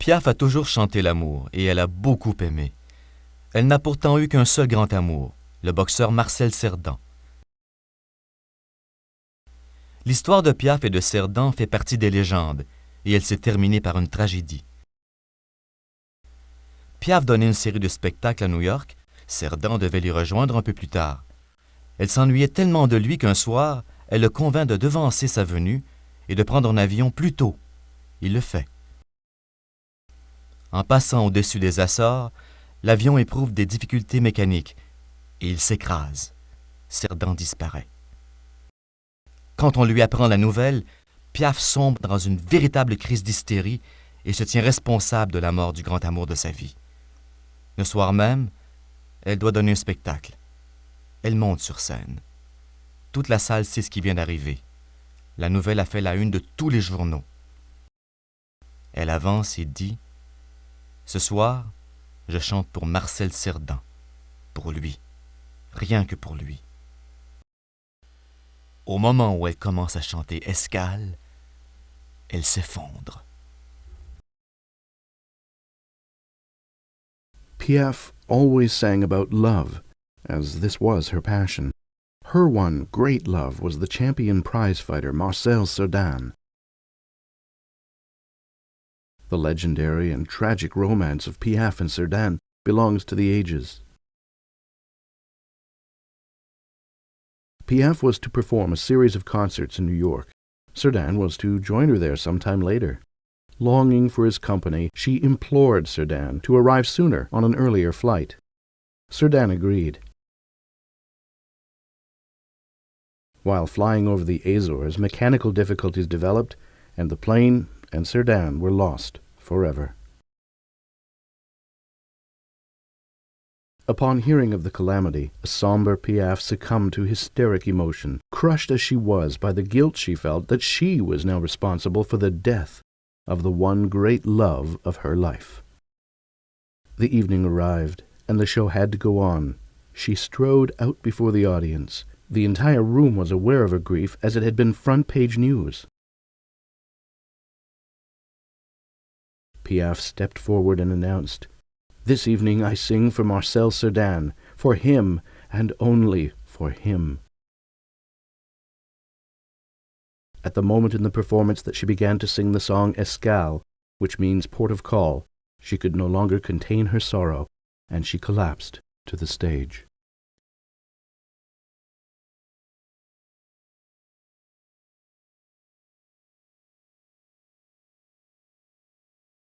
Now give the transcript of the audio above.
Piaf a toujours chanté l'amour et elle a beaucoup aimé. Elle n'a pourtant eu qu'un seul grand amour, le boxeur Marcel Cerdan. L'histoire de Piaf et de Cerdan fait partie des légendes et elle s'est terminée par une tragédie. Piaf donnait une série de spectacles à New York, Cerdan devait l'y rejoindre un peu plus tard. Elle s'ennuyait tellement de lui qu'un soir, elle le convainc de devancer sa venue et de prendre un avion plus tôt. Il le fait. En passant au-dessus des Açores, l'avion éprouve des difficultés mécaniques et il s'écrase. Cerdan disparaît. Quand on lui apprend la nouvelle, Piaf sombre dans une véritable crise d'hystérie et se tient responsable de la mort du grand amour de sa vie. Le soir même, elle doit donner un spectacle. Elle monte sur scène. Toute la salle sait ce qui vient d'arriver. La nouvelle a fait la une de tous les journaux. Elle avance et dit « Ce soir, je chante pour Marcel Cerdan, pour lui, rien que pour lui. » Au moment où elle commence à chanter Escale, elle s'effondre. Piaf always sang about love, as this was her passion. Her one great love was the champion prize-fighter Marcel Cerdan. The legendary and tragic romance of Piaf and Cerdan belongs to the ages. Piaf was to perform a series of concerts in New York. Cerdan was to join her there sometime later. Longing for his company, she implored Cerdan to arrive sooner on an earlier flight. Cerdan agreed. While flying over the Azores, mechanical difficulties developed, and the plane and Cerdan were lost forever. Upon hearing of the calamity, a somber Piaf succumbed to hysteric emotion, crushed as she was by the guilt she felt that she was now responsible for the death of the one great love of her life. The evening arrived, and the show had to go on. She strode out before the audience. The entire room was aware of her grief, as it had been front-page news. Piaf stepped forward and announced, "This evening I sing for Marcel Cerdan, for him, and only for him." At the moment in the performance that she began to sing the song Escale, which means port of call, she could no longer contain her sorrow, and she collapsed to the stage.